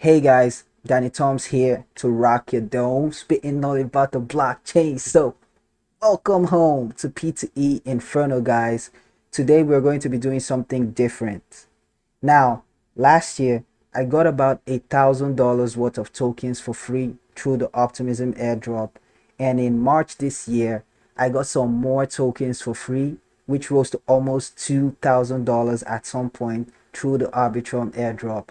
Hey guys, Danny Toms here to rock your dome, spitting all about the blockchain. So, welcome home to P2E Inferno, guys. Today we're going to be doing something different. Now, last year I got about $1,000 worth of tokens for free through the Optimism airdrop, and in March this year I got some more tokens for free, which rose to almost $2,000 at some point through the Arbitrum airdrop.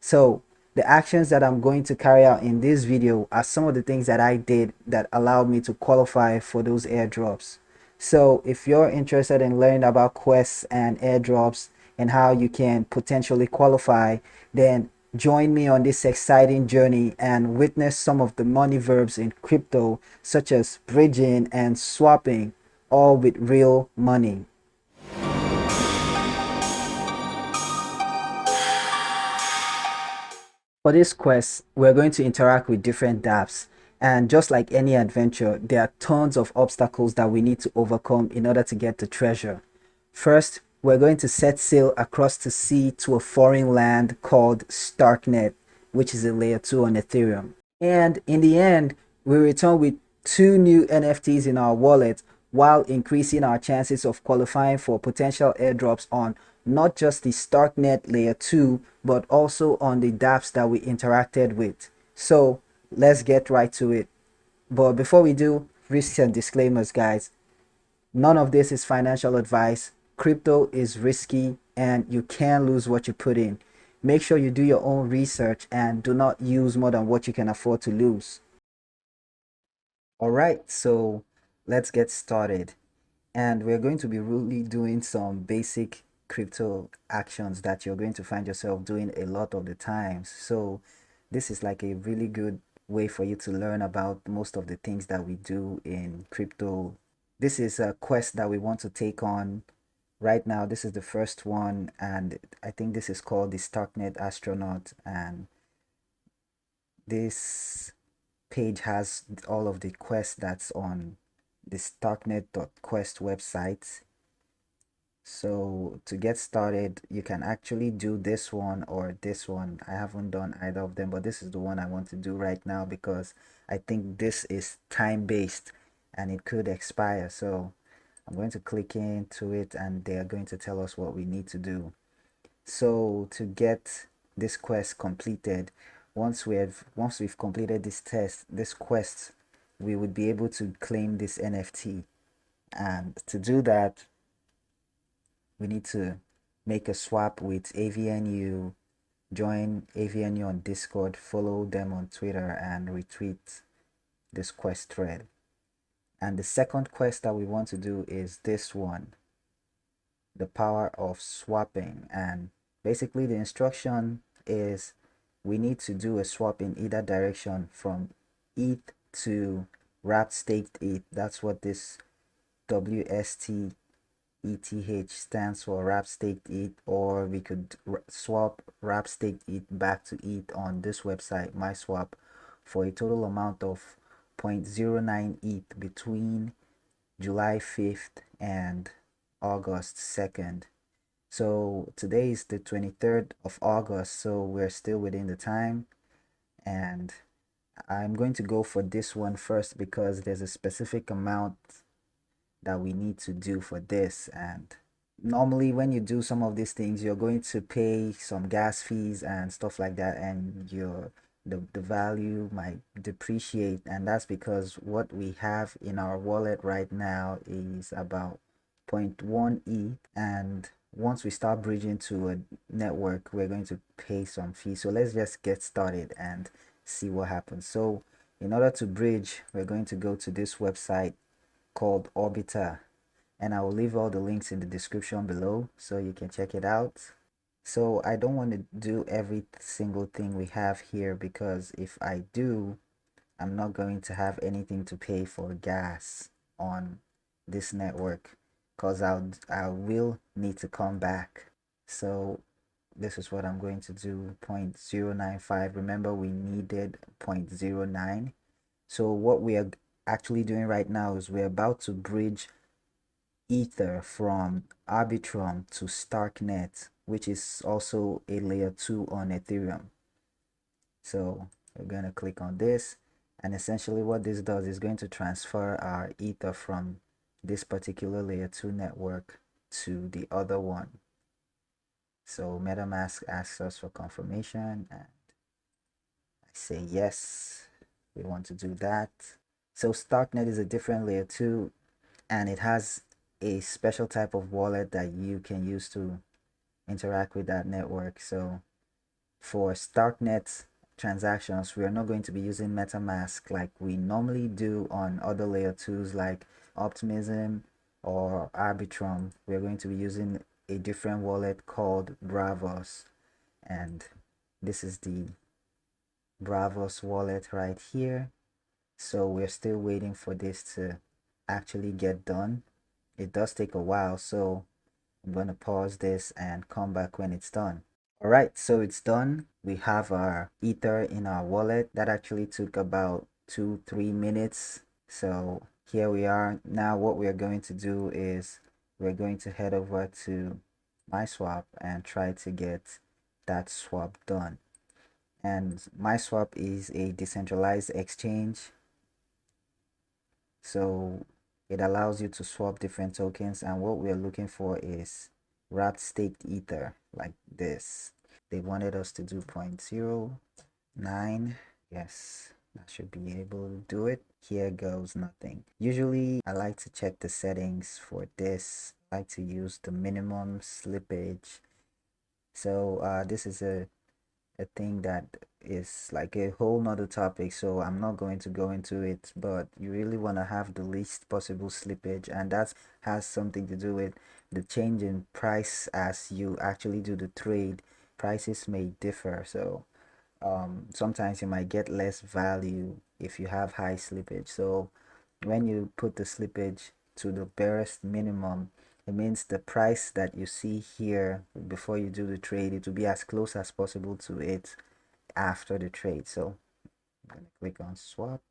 So the actions that I'm going to carry out in this video are some of the things that I did that allowed me to qualify for those airdrops. So if you're interested in learning about quests and airdrops and how you can potentially qualify, then join me on this exciting journey and witness some of the money verbs in crypto, such as bridging and swapping, all with real money. For this quest, we're going to interact with different dApps, and just like any adventure, there are tons of obstacles that we need to overcome in order to get the treasure. First, we're going to set sail across the sea to a foreign land called Starknet, which is a layer 2 on Ethereum. And in the end, we return with 2 new NFTs in our wallet while increasing our chances of qualifying for potential airdrops on not just the Starknet Layer 2, but also on the dApps that we interacted with. So let's get right to it. But before we do, risks and disclaimers, guys. None of this is financial advice. Crypto is risky and you can lose what you put in. Make sure you do your own research and do not use more than what you can afford to lose. All right, so let's get started. And we're going to be really doing some basic crypto actions that you're going to find yourself doing a lot of the times. So this is like a really good way for you to learn about most of the things that we do in crypto. This is a quest that we want to take on right now. This is the first one, and I think this is called the Starknet Astronaut, and this page has all of the quests that's on the starknet.quest website. So to get started, you can actually do this one or this one. I haven't done either of them, but this is the one I want to do right now because I think this is time-based and it could expire. So I'm going to click into it and they are going to tell us what we need to do. So to get this quest completed, once we've completed this quest, we would be able to claim this NFT. And to do that, we need to make a swap with AVNU, join AVNU on Discord, follow them on Twitter, and retweet this quest thread. And the second quest that we want to do is this one, the power of swapping. And basically the instruction is we need to do a swap in either direction from ETH to wrapped staked ETH. That's what this WST ETH stands for, wrapped staked ETH, or we could swap wrapped staked ETH back to ETH on this website, MySwap, for a total amount of 0.09 ETH between July 5th and August 2nd. So today is the 23rd of August, so we're still within the time, and I'm going to go for this one first because there's a specific amount that we need to do for this. And normally when you do some of these things, you're going to pay some gas fees and stuff like that, and the value might depreciate, and that's because what we have in our wallet right now is about zero point 0.1 ETH, and once we start bridging to a network, we're going to pay some fees. So let's just get started and see what happens. So in order to bridge, we're going to go to this website called Orbiter, and I will leave all the links in the description below so you can check it out. So I don't want to do every single thing we have here because if I do, I'm not going to have anything to pay for gas on this network because I will need to come back. So this is what I'm going to do, 0.095. Remember we needed 0.09. So what we are actually doing right now is we're about to bridge Ether from Arbitrum to Starknet, which is also a layer 2 on Ethereum. So we're going to click on this, and essentially what this does is going to transfer our ether from this particular layer 2 network to the other one. So MetaMask asks us for confirmation, and I say yes, we want to do that. So Starknet is a different layer 2, and it has a special type of wallet that you can use to interact with that network. So for Starknet transactions, we are not going to be using MetaMask like we normally do on other layer 2s like Optimism or Arbitrum. We're going to be using a different wallet called Bravos, and this is the Bravos wallet right here. So we're still waiting for this to actually get done. It does take a while, so I'm going to pause this and come back when it's done. All right, so it's done. We have our ether in our wallet. That actually took about 2-3 minutes. So here we are. Now what we're going to do is we're going to head over to MySwap and try to get that swap done. And MySwap is a decentralized exchange. So it allows you to swap different tokens, and what we're looking for is wrapped staked ether like this. They wanted us to do 0.09. Yes, that should be able to do it. Here goes nothing. Usually I like to check the settings for this. I like to use the minimum slippage. So this is a thing that is like a whole nother topic, so I'm not going to go into it, but you really want to have the least possible slippage, and that has something to do with the change in price as you actually do the trade. Prices may differ, so sometimes you might get less value if you have high slippage. So when you put the slippage to the barest minimum, it means the price that you see here before you do the trade, it will be as close as possible to it after the trade. So I'm going to click on swap,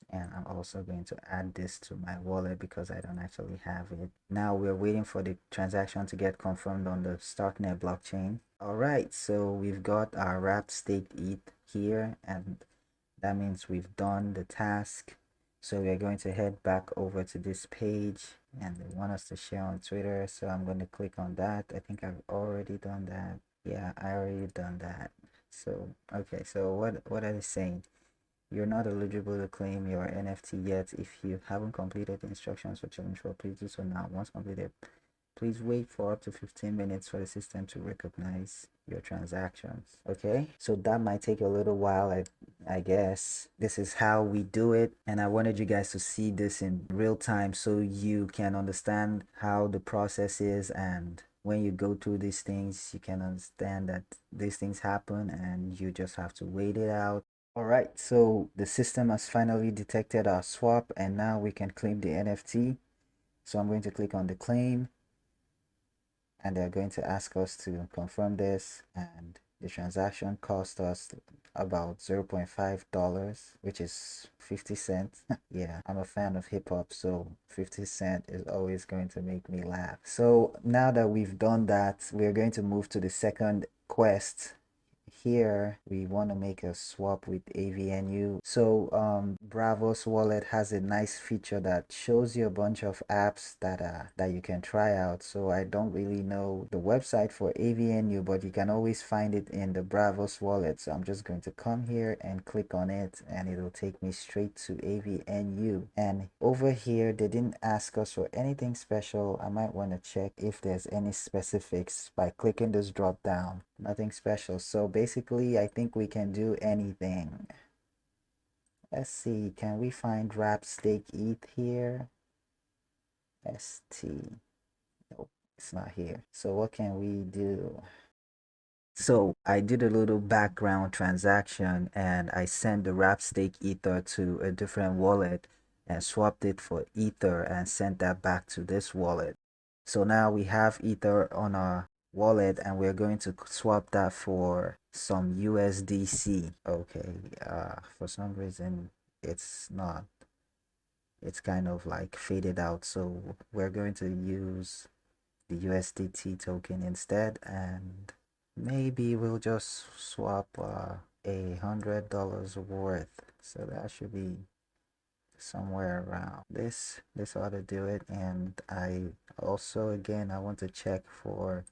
and I'm also going to add this to my wallet because I don't actually have it. Now we're waiting for the transaction to get confirmed on the Starknet blockchain. All right, so we've got our wrapped staked ETH here, and that means we've done the task. So we're going to head back over to this page, and they want us to share on Twitter, so I'm going to click on that. I think I've already done that. Yeah, I already done that. So okay, so what are they saying? You're not eligible to claim your NFT yet. If you haven't completed the instructions for challenge 4, please do so now. Once completed, please wait for up to 15 minutes for the system to recognize your transactions. Okay, so that might take a little while. I guess this is how we do it, and I wanted you guys to see this in real time so you can understand how the process is, and when you go through these things you can understand that these things happen and you just have to wait it out. All right, so the system has finally detected our swap, and now we can claim the NFT. So I'm going to click on the claim, and they're going to ask us to confirm this, and the transaction cost us about $0.5, which is 50 cents. Yeah, I'm a fan of hip hop, so 50 cents is always going to make me laugh. So now that we've done that, we're going to move to the second quest. Here we want to make a swap with AVNU. So Bravos wallet has a nice feature that shows you a bunch of apps that you can try out. So I don't really know the website for AVNU, but you can always find it in the Bravos wallet. So I'm just going to come here and click on it, and it'll take me straight to AVNU. And over here they didn't ask us for anything special. I might want to check if there's any specifics by clicking this drop down. Nothing special. So basically I think we can do anything. Let's see, can we find wrap stake ETH here? ST. Nope, it's not here. So what can we do? So I did a little background transaction, and I sent the wrap stake ether to a different wallet and swapped it for ether and sent that back to this wallet. So now we have ether on our wallet, and we're going to swap that for some USDC. Okay, for some reason it's not, it's kind of like faded out, so we're going to use the USDT token instead, and maybe we'll just swap $100 worth. So that should be somewhere around this ought to do it. And I also, again, I want to check for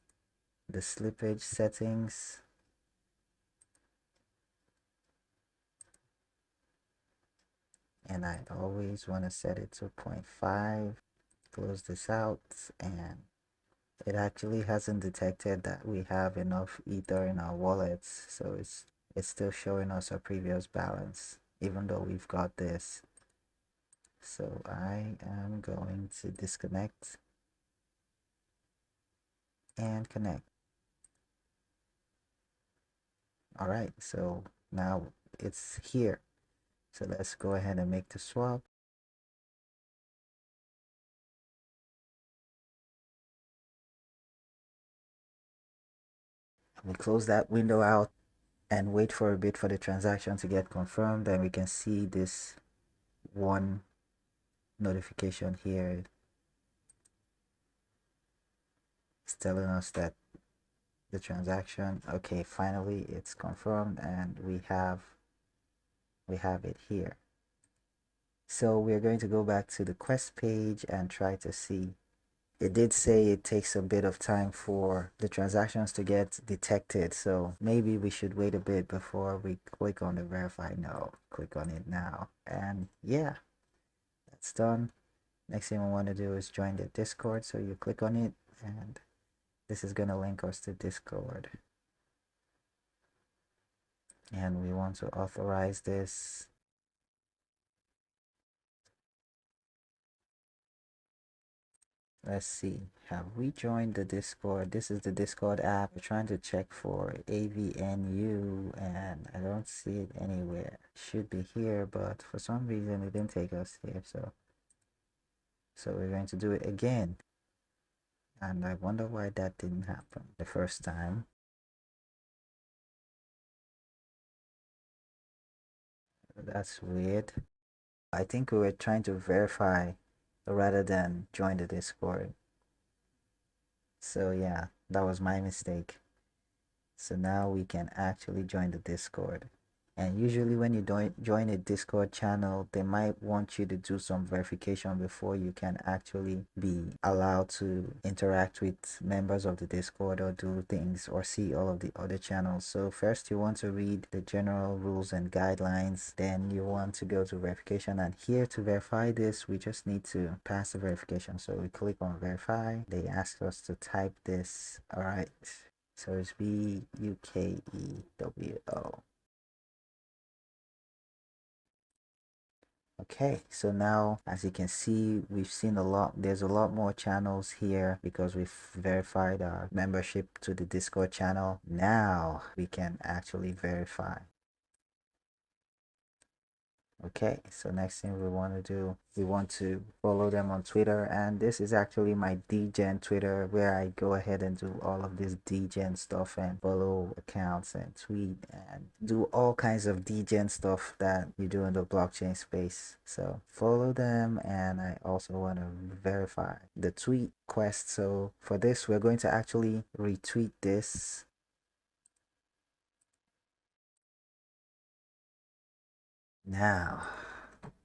the slippage settings. And I always want to set it to 0.5. Close this out, and it actually hasn't detected that we have enough ether in our wallets, so it's still showing us our previous balance even though we've got this. So I am going to disconnect and connect. All right, so now it's here. So let's go ahead and make the swap. We close that window out and wait for a bit for the transaction to get confirmed, and we can see this one notification here. It's telling us that the transaction, okay, finally it's confirmed, and we have it here. So we're going to go back to the quest page and try to see. It did say it takes a bit of time for the transactions to get detected, so maybe we should wait a bit before we click on the verify. No, click on it now. And yeah, that's done. Next thing we want to do is join the Discord, so you click on it, and this is going to link us to Discord. And we want to authorize this. Let's see, have we joined the Discord? This is the Discord app. We're trying to check for AVNU and I don't see it anywhere. It should be here, but for some reason it didn't take us here. So we're going to do it again. And I wonder why that didn't happen the first time. That's weird. I think we were trying to verify rather than join the Discord. So yeah, that was my mistake. So now we can actually join the Discord. And usually when you join a Discord channel, they might want you to do some verification before you can actually be allowed to interact with members of the Discord or do things or see all of the other channels. So first you want to read the general rules and guidelines, then you want to go to verification, and here to verify this we just need to pass the verification. So we click on verify. They ask us to type this. All right. So it's VUKEWO. Okay, so now as you can see, we've seen there's a lot more channels here because we've verified our membership to the Discord channel. Now we can actually verify. Okay, so next thing we want to do, we want to follow them on Twitter, and this is actually my DGen Twitter where I go ahead and do all of this DGen stuff and follow accounts and tweet and do all kinds of DGen stuff that you do in the blockchain space. So follow them, and I also want to verify the tweet quest. So for this, we're going to actually retweet this. Now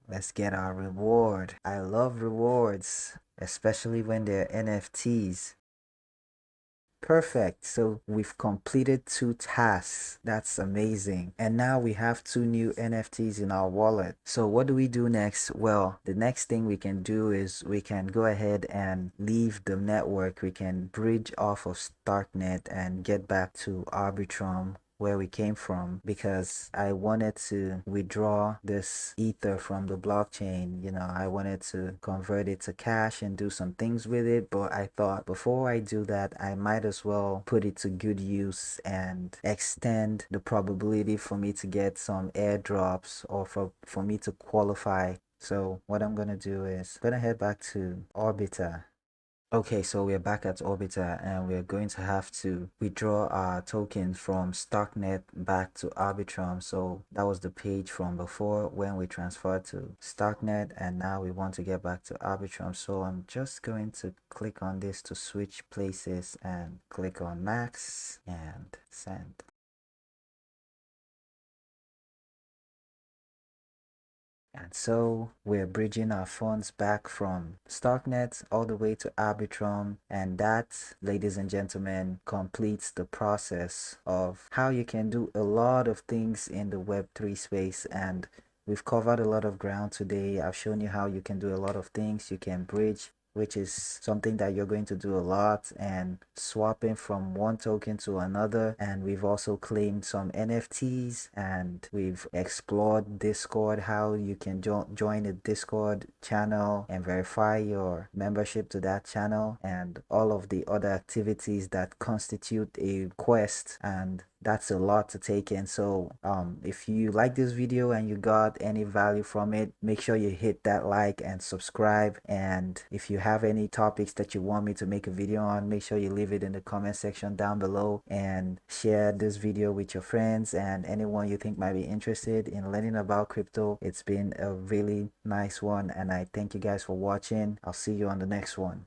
let's get our reward. I love rewards, especially when they're NFTs. Perfect. So we've completed 2 tasks. That's amazing. And now we have 2 new NFTs in our wallet. So what do we do next? Well, the next thing we can do is we can go ahead and leave the network. We can bridge off of Starknet and get back to Arbitrum where we came from, because I wanted to withdraw this ether from the blockchain. You know, I wanted to convert it to cash and do some things with it, but I thought before I do that, I might as well put it to good use and extend the probability for me to get some airdrops or for me to qualify. So what I'm gonna do is I'm gonna head back to Orbiter. Okay, so we're back at Orbiter, and we're going to have to withdraw our token from Starknet back to Arbitrum. So that was the page from before when we transferred to Starknet, and now we want to get back to Arbitrum. So I'm just going to click on this to switch places and click on max and sent. And so we're bridging our funds back from Starknet all the way to Arbitrum. And that, ladies and gentlemen, completes the process of how you can do a lot of things in the Web3 space. And we've covered a lot of ground today. I've shown you how you can do a lot of things. You can bridge, which is something that you're going to do a lot, and swapping from one token to another. And we've also claimed some NFTs, and we've explored Discord, how you can join a Discord channel and verify your membership to that channel, and all of the other activities that constitute a quest. And that's a lot to take in. So if you like this video and you got any value from it, make sure you hit that like and subscribe. And if you have any topics that you want me to make a video on, make sure you leave it in the comment section down below, and share this video with your friends and anyone you think might be interested in learning about crypto. It's been a really nice one, and I thank you guys for watching. I'll see you on the next one.